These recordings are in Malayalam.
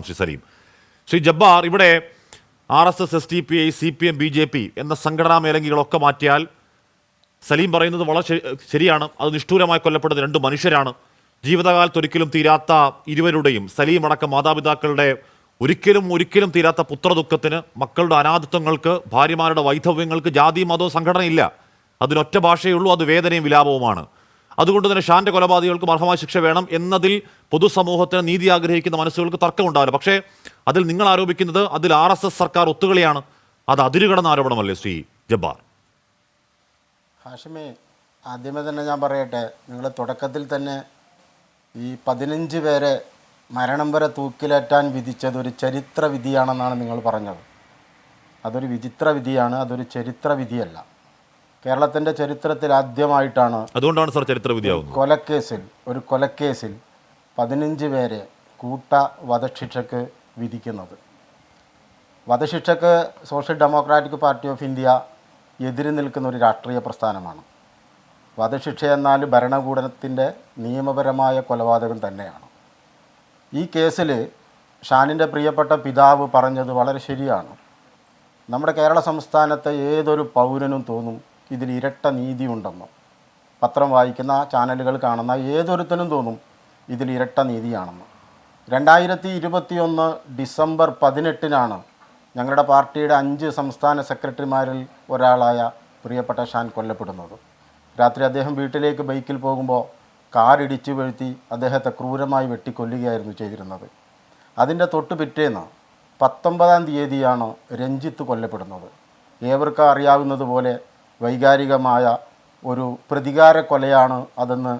ശ്രീ സലീം, ശ്രീ ജബ്ബാർ, ഇവിടെ RSS, SDPI, CPM, BJP എന്ന സംഘടനാ മേലങ്കികളൊക്കെ മാറ്റിയാൽ സലീം പറയുന്നത് വളരെ ശരിയാണ്. അത് നിഷ്ഠൂരമായി കൊല്ലപ്പെടുന്ന രണ്ട് മനുഷ്യരാണ്. ജീവിതകാലത്തൊരിക്കലും തീരാത്ത ഇരുവരുടെയും, സലീം അടക്കം മാതാപിതാക്കളുടെ ഒരിക്കലും തീരാത്ത പുത്രദുഃഖത്തിന്, മക്കളുടെ അനാഥത്വങ്ങൾക്ക്, ഭാര്യമാരുടെ വൈധവ്യങ്ങൾക്ക് ജാതി മതവും സംഘടനയില്ല. അതിനൊറ്റ ഭാഷയുള്ളൂ, അത് വേദനയും വിലാപവുമാണ്. അതുകൊണ്ട് തന്നെ ഷാന്റെ കൊലപാതകങ്ങൾക്കും അർഹമായ ശിക്ഷ വേണം എന്നതിൽ പൊതുസമൂഹത്തിന് നീതി ആഗ്രഹിക്കുന്ന മനസ്സുകൾക്ക് തർക്കമുണ്ടാവില്ല. പക്ഷേ അതിൽ നിങ്ങൾ ആരോപിക്കുന്നത് അതിൽ RSS സർക്കാർ ഒത്തുകളിയാണ്. അത് അതിരുകടന്ന ആരോപണമല്ലേ ശ്രീ ജബ്ബാർ? ഹാഷിമി, ആദ്യമേ തന്നെ ഞാൻ പറയട്ടെ, നിങ്ങൾ തുടക്കത്തിൽ തന്നെ ഈ 15 പേരെ മരണം വരെ തൂക്കിലേറ്റാൻ വിധിച്ചത് ഒരു ചരിത്ര വിധിയാണെന്നാണ് നിങ്ങൾ പറഞ്ഞത്. അതൊരു വിചിത്ര വിധിയാണ്, അതൊരു ചരിത്ര വിധിയല്ല. കേരളത്തിൻ്റെ ചരിത്രത്തിൽ ആദ്യമായിട്ടാണ് അതുകൊണ്ടാണ് സർ ചരിത്ര വിധിയാവുന്നത്. ഒരു കൊലക്കേസിൽ 15 പേരെ കൂട്ട വധശിക്ഷക്ക് വിധിക്കുന്നത്. വധശിക്ഷക്ക് social democratic party of India എതിര് നിൽക്കുന്ന ഒരു രാഷ്ട്രീയ പ്രസ്ഥാനമാണ്. വധശിക്ഷ എന്നാൽ ഭരണകൂടത്തിൻ്റെ നിയമപരമായ കൊലപാതകം തന്നെയാണ്. ഈ കേസിൽ ഷാനിൻ്റെ പ്രിയപ്പെട്ട പിതാവ് പറഞ്ഞത് വളരെ ശരിയാണ്. നമ്മുടെ കേരള സംസ്ഥാനത്തെ ഏതൊരു പൗരനും തോന്നും ഇതിൽ ഇരട്ട നീതിയുണ്ടെന്ന്. പത്രം വായിക്കുന്ന, ചാനലുകൾ കാണുന്ന ഏതൊരുത്തനും തോന്നും ഇതിൽ ഇരട്ട നീതിയാണെന്ന്. 2021 ഡിസംബർ 18 ഞങ്ങളുടെ പാർട്ടിയുടെ 5 സംസ്ഥാന സെക്രട്ടറിമാരിൽ ഒരാളായ പ്രിയപ്പെട്ട ഷാൻ കൊല്ലപ്പെടുന്നത്. രാത്രി അദ്ദേഹം വീട്ടിലേക്ക് ബൈക്കിൽ പോകുമ്പോൾ കാറിടിച്ചു വീഴ്ത്തി അദ്ദേഹത്തെ ക്രൂരമായി വെട്ടിക്കൊല്ലുകയായിരുന്നു ചെയ്തിരുന്നത്. അതിൻ്റെ തൊട്ട് പിറ്റേന്ന് 19-ാം തീയതിയാണ് രഞ്ജിത്ത് കൊല്ലപ്പെടുന്നത്. ഏവർക്കും അറിയാവുന്നതുപോലെ വൈകാരികമായ ഒരു പ്രതികാര കൊലയാണ് അതെന്ന്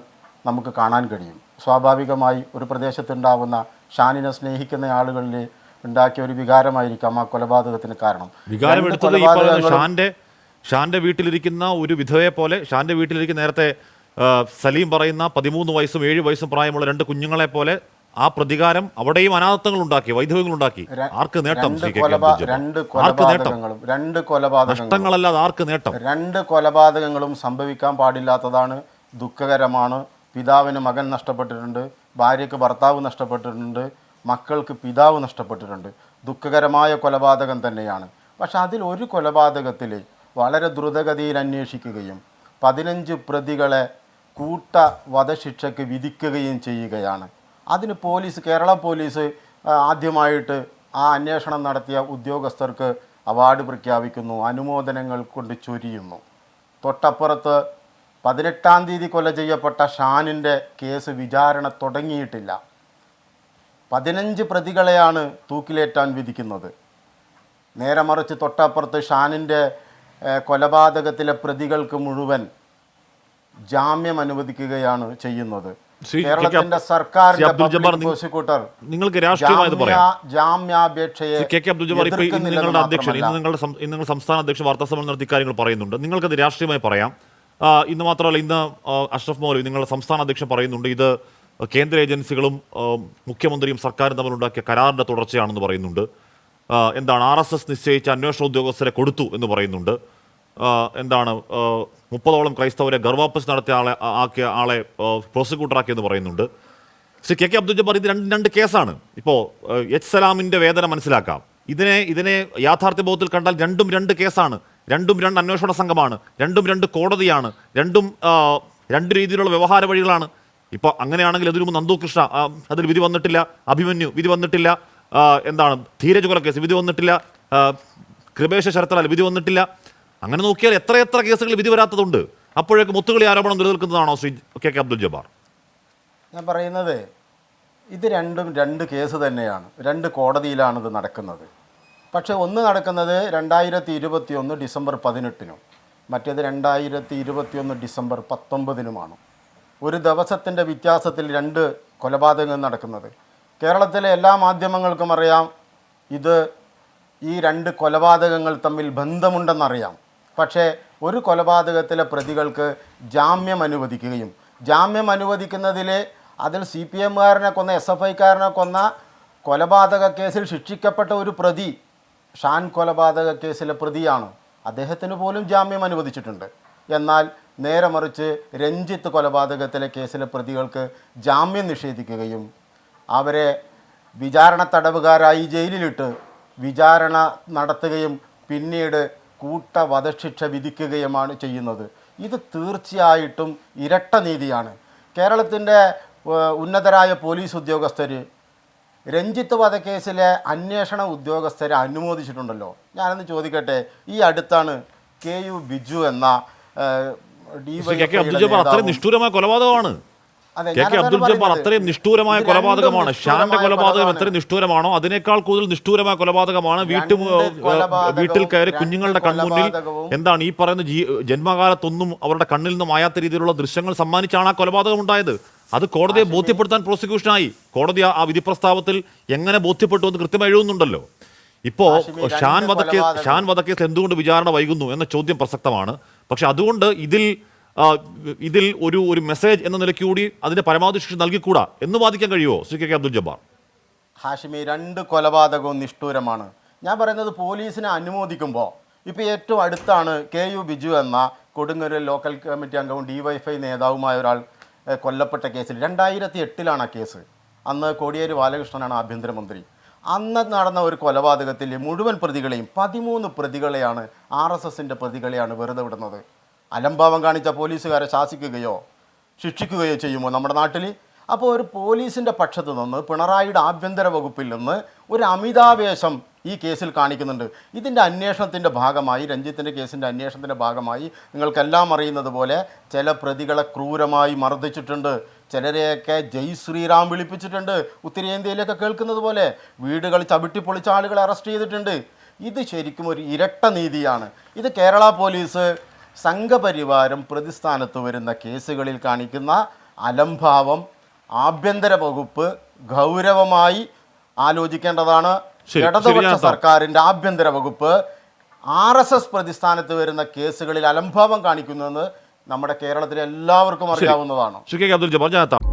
നമുക്ക് കാണാൻ കഴിയും. സ്വാഭാവികമായി ഒരു പ്രദേശത്തുണ്ടാവുന്ന ഷാനിനെ സ്നേഹിക്കുന്ന ആളുകളിൽ ഉണ്ടാക്കിയ ഒരു വികാരമായിരിക്കാം ആ കൊലപാതകത്തിന് കാരണം. ഷാന്റെ വീട്ടിലിരിക്കുന്ന ഒരു വിധവയെ പോലെ, ഷാന്റെ വീട്ടിലിരിക്കുന്ന നേരത്തെ സലീം പറയുന്ന 13 വയസ്സും 7 വയസ്സും പ്രായമുള്ള 2 കുഞ്ഞുങ്ങളെ പോലെ ആ പ്രതികാരം അവിടെയും അനാഥത്വങ്ങൾ ഉണ്ടാക്കി, വൈധവ്യങ്ങൾ ഉണ്ടാക്കി. ആർക്ക് നേട്ടം? നഷ്ടങ്ങളല്ലാതെ ആർക്ക് നേട്ടം? 2 കൊലപാതകങ്ങളും സംഭവിക്കാൻ പാടില്ലാത്തതാണ്, ദുഃഖകരമാണ്. പിതാവിന് മകൻ നഷ്ടപ്പെട്ടിട്ടുണ്ട്, ഭാര്യയ്ക്ക് ഭർത്താവ് നഷ്ടപ്പെട്ടിട്ടുണ്ട്, മക്കൾക്ക് പിതാവ് നഷ്ടപ്പെട്ടിട്ടുണ്ട്. ദുഃഖകരമായ കൊലപാതകം തന്നെയാണ്. പക്ഷെ അതിൽ ഒരു കൊലപാതകത്തിൽ വളരെ ദ്രുതഗതിയിൽ അന്വേഷിക്കുകയും 15 പ്രതികളെ കൂട്ട വധശിക്ഷയ്ക്ക് വിധിക്കുകയും ചെയ്യുകയാണ്. അതിന് കേരള പോലീസ് ആദ്യമായിട്ട് ആ അന്വേഷണം നടത്തിയ ഉദ്യോഗസ്ഥർക്ക് അവാർഡ് പ്രഖ്യാപിക്കുന്നു, അനുമോദനങ്ങൾ കൊണ്ട് ചൊരിയുന്നു. തൊട്ടപ്പുറത്ത് 18-ാം തീയതി കൊല ചെയ്യപ്പെട്ട ഷാനിൻ്റെ കേസ് വിചാരണ തുടങ്ങിയിട്ടില്ല. 15 പ്രതികളെയാണ് തൂക്കിലേറ്റാൻ വിധിക്കുന്നത്. നേരെ മറിച്ച് തൊട്ടപ്പുറത്ത് ഷാനിൻ്റെ കൊലപാതകത്തിലെ പ്രതികൾക്ക് മുഴുവൻ ജാമ്യം അനുവദിക്കുകയാണ് ചെയ്യുന്നത്. കേരളത്തിന്റെ സർക്കാരിന്റെ പ്രോസിക്യൂട്ടർ നിങ്ങൾക്ക് രാഷ്ട്രീയമായത് പറയാം. ജാമ്യാപേക്ഷയെ നിങ്ങളുടെ അധ്യക്ഷൻ, നിങ്ങൾ സംസ്ഥാന അധ്യക്ഷൻ വാർത്താസമ്മേളനം നടത്തി കാര്യങ്ങൾ പറയുന്നുണ്ട്. നിങ്ങൾക്കത് രാഷ്ട്രീയമായി പറയാം. ഇന്ന് മാത്രമല്ല, ഇന്ന് അഷ്റഫ് മൗലവി നിങ്ങളുടെ സംസ്ഥാന അധ്യക്ഷൻ പറയുന്നുണ്ട് ഇത് കേന്ദ്ര ഏജൻസികളും മുഖ്യമന്ത്രിയും സർക്കാരും തമ്മിലുണ്ടാക്കിയ കരാറിന്റെ തുടർച്ചയാണെന്ന് പറയുന്നുണ്ട്. എന്താണ് RSS നിശ്ചയിച്ച അന്വേഷണ ഉദ്യോഗസ്ഥരെ കൊടുത്തു എന്ന് പറയുന്നുണ്ട്. എന്താണ് 30ഓളം ക്രൈസ്തവരെ ഗർഭാപ്പസ് നടത്തിയ ആളെ പ്രോസിക്യൂട്ടറാക്കിയെന്ന് പറയുന്നുണ്ട്. ശ്രീ KK അബ്ദുൽ ജബ്ബാർ, ഇത് രണ്ട് കേസാണ്. ഇപ്പോൾ എച്ച് സലാമിൻ്റെ വേദന മനസ്സിലാക്കാം. ഇതിനെ യാഥാർത്ഥ്യബോധത്തിൽ കണ്ടാൽ രണ്ടും 2 കേസാണ്, രണ്ടും 2 അന്വേഷണ സംഘമാണ്, രണ്ടും 2 കോടതിയാണ്, രണ്ടും 2 രീതിയിലുള്ള വ്യവഹാര വഴികളാണ്. ഇപ്പോൾ അങ്ങനെയാണെങ്കിൽ അതിനു മുമ്പ് നന്ദുകൃഷ്ണ അതിൽ വിധി വന്നിട്ടില്ല, അഭിമന്യു വിധി വന്നിട്ടില്ല, എന്താണ് ധീരജ് കൊലക്കേസ് വിധി വന്നിട്ടില്ല, കൃപേഷ ശരത്ലാൽ വിധി വന്നിട്ടില്ല. അങ്ങനെ നോക്കിയാൽ എത്ര കേസുകൾ വിധി വരാത്തതുണ്ട്. അപ്പോഴേക്കും ഒത്തുകളി ആരോപണം നിലനിൽക്കുന്നതാണോ ശ്രീ KK അബ്ദുൽ ജബ്ബാർ? ഞാൻ പറയുന്നത് ഇത് രണ്ടും 2 കേസ് തന്നെയാണ്. 2 കോടതിയിലാണ് ഇത് നടക്കുന്നത്. പക്ഷേ ഒന്ന് നടക്കുന്നത് 2021 ഡിസംബർ 18-നും മറ്റേത് 2021 ഡിസംബർ 19-നുമാണ്. ഒരു ദിവസത്തിൻ്റെ വ്യത്യാസത്തിൽ 2 കൊലപാതകങ്ങൾ നടക്കുന്നത്. കേരളത്തിലെ എല്ലാ മാധ്യമങ്ങൾക്കും അറിയാം ഈ 2 കൊലപാതകങ്ങൾ തമ്മിൽ ബന്ധമുണ്ടെന്നറിയാം. പക്ഷേ ഒരു കൊലപാതകത്തിലെ പ്രതികൾക്ക് ജാമ്യം അനുവദിക്കുകയും ജാമ്യം അനുവദിക്കുന്നതിൽ അതിൽ CPMകാരനെ കൊന്ന, SFIക്കാരനെ കൊന്ന കൊലപാതക കേസിൽ ശിക്ഷിക്കപ്പെട്ട ഒരു പ്രതി ഷാൻ കൊലപാതക കേസിലെ പ്രതിയാണ്. അദ്ദേഹത്തിന് പോലും ജാമ്യം അനുവദിച്ചിട്ടുണ്ട്. എന്നാൽ നേരെ മറിച്ച് രഞ്ജിത്ത് കൊലപാതകത്തിലെ കേസിലെ പ്രതികൾക്ക് ജാമ്യം നിഷേധിക്കുകയും അവരെ വിചാരണ തടവുകാരായി ജയിലിലിട്ട് വിചാരണ നടത്തുകയും പിന്നീട് വധശിക്ഷ വിധിക്കുകയുമാണ് ചെയ്യുന്നത്. ഇത് തീർച്ചയായിട്ടും ഇരട്ട നീതിയാണ്. കേരളത്തിൻ്റെ ഉന്നതരായ പോലീസ് ഉദ്യോഗസ്ഥർ രഞ്ജിത്ത് വധക്കേസിലെ അന്വേഷണ ഉദ്യോഗസ്ഥരെ അനുമോദിച്ചിട്ടുണ്ടല്ലോ. ഞാനൊന്ന് ചോദിക്കട്ടെ, ഈ അടുത്താണ് KU ബിജു എന്ന അബ്ദുൽ ജബ്ബാർ അത്രയും നിഷ്ഠൂരമായ കൊലപാതകമാണ്. അബ്ദുൽ ജബ്ബാർ അത്രയും നിഷ്ഠൂരമായ കൊലപാതകമാണ്. ഷാന്റെ കൊലപാതകം എത്രയും നിഷ്ഠൂരമാണോ അതിനേക്കാൾ കൂടുതൽ നിഷ്ഠൂരമായ കൊലപാതകമാണ്. വീട്ടിൽ കയറി കുഞ്ഞുങ്ങളുടെ കൺമുന്നിൽ എന്താണ് ഈ പറയുന്ന ജന്മകാലത്തൊന്നും അവരുടെ കണ്ണിൽ നിന്നും മായാത്ത രീതിയിലുള്ള ദൃശ്യങ്ങൾ സമ്മാനിച്ചാണ് ആ കൊലപാതകം ഉണ്ടായത്. അത് കോടതിയെ ബോധ്യപ്പെടുത്താൻ പ്രോസിക്യൂഷനായി. കോടതി ആ വിധി പ്രസ്താവത്തിൽ എങ്ങനെ ബോധ്യപ്പെട്ടു എന്ന് കൃത്യമായി എഴുതുന്നുണ്ടല്ലോ. ഇപ്പോ ഷാൻ വധക്കേസ് എന്തുകൊണ്ട് വിചാരണ വൈകുന്നു എന്ന ചോദ്യം പ്രസക്തമാണ്. പക്ഷെ അതുകൊണ്ട് ഇതിൽ ഒരു മെസ്സേജ് എന്ന നിലയ്ക്ക് കൂടി അതിന്റെ പരമാവധി ശിക്ഷ നൽകിക്കൂടാ എന്ന് വാദിക്കാൻ കഴിയുമോ ശ്രീ KK അബ്ദുൽ ജബ്ബാർ? ഹാഷിമി, 2 കൊലപാതകവും നിഷ്ഠൂരമാണ്. ഞാൻ പറയുന്നത് പോലീസിനെ അനുമോദിക്കുമ്പോൾ ഇപ്പോൾ ഏറ്റവും അടുത്താണ് KU ബിജു എന്ന കൊടുങ്ങല്ലൂർ ലോക്കൽ കമ്മിറ്റി അംഗവും DYFI നേതാവുമായ ഒരാൾ കൊല്ലപ്പെട്ട കേസിൽ 2008 ആ കേസ്. അന്ന് കോടിയേരി ബാലകൃഷ്ണനാണ് ആഭ്യന്തരമന്ത്രി. അന്ന് നടന്ന ഒരു കൊലപാതകത്തിൽ മുഴുവൻ പ്രതികളെയും 13 പ്രതികളെയാണ് RSSൻ്റെ പ്രതികളെയാണ് വെറുതെ വിടുന്നത്. അലംഭാവം കാണിച്ച പോലീസുകാരെ ശാസിക്കുകയോ ശിക്ഷിക്കുകയോ ചെയ്യുമോ നമ്മുടെ നാട്ടിൽ? അപ്പോൾ ഒരു പോലീസിൻ്റെ പക്ഷത്ത് നിന്ന് പിണറായിയുടെ ആഭ്യന്തര വകുപ്പിൽ നിന്ന് ഒരു അമിതാവേശം ഈ കേസിൽ കാണിക്കുന്നുണ്ട്. ഇതിൻ്റെ അന്വേഷണത്തിൻ്റെ ഭാഗമായി, രഞ്ജിത്തിൻ്റെ കേസിൻ്റെ അന്വേഷണത്തിൻ്റെ ഭാഗമായി നിങ്ങൾക്കെല്ലാം അറിയുന്നത് പോലെ ചില പ്രതികളെ ക്രൂരമായി മർദ്ദിച്ചിട്ടുണ്ട്. ചിലരെയൊക്കെ ജയ് ശ്രീറാം വിളിപ്പിച്ചിട്ടുണ്ട്. ഉത്തരേന്ത്യയിലൊക്കെ കേൾക്കുന്നത് പോലെ വീടുകൾ ചവിട്ടിപ്പൊളിച്ച ആളുകളെ അറസ്റ്റ് ചെയ്തിട്ടുണ്ട്. ഇത് ശരിക്കും ഒരു ഇരട്ട നീതിയാണ്. ഇത് കേരള പോലീസ് സംഘപരിവാരം പ്രതിസ്ഥാനത്ത് വരുന്ന കേസുകളിൽ കാണിക്കുന്ന അലംഭാവം ആഭ്യന്തര വകുപ്പ് ഗൗരവമായി ആലോചിക്കേണ്ടതാണ്. ഇടതുപക്ഷ സർക്കാരിൻ്റെ ആഭ്യന്തര വകുപ്പ് RSS പ്രതിസ്ഥാനത്ത് വരുന്ന കേസുകളിൽ അലംഭാവം കാണിക്കുന്നുവെന്ന് നമ്മുടെ കേരളത്തിലെ എല്ലാവർക്കും അറിയാവുന്നതാണ്. ശ്രീ KK അബ്ദുൽ ജബ്ബാർ.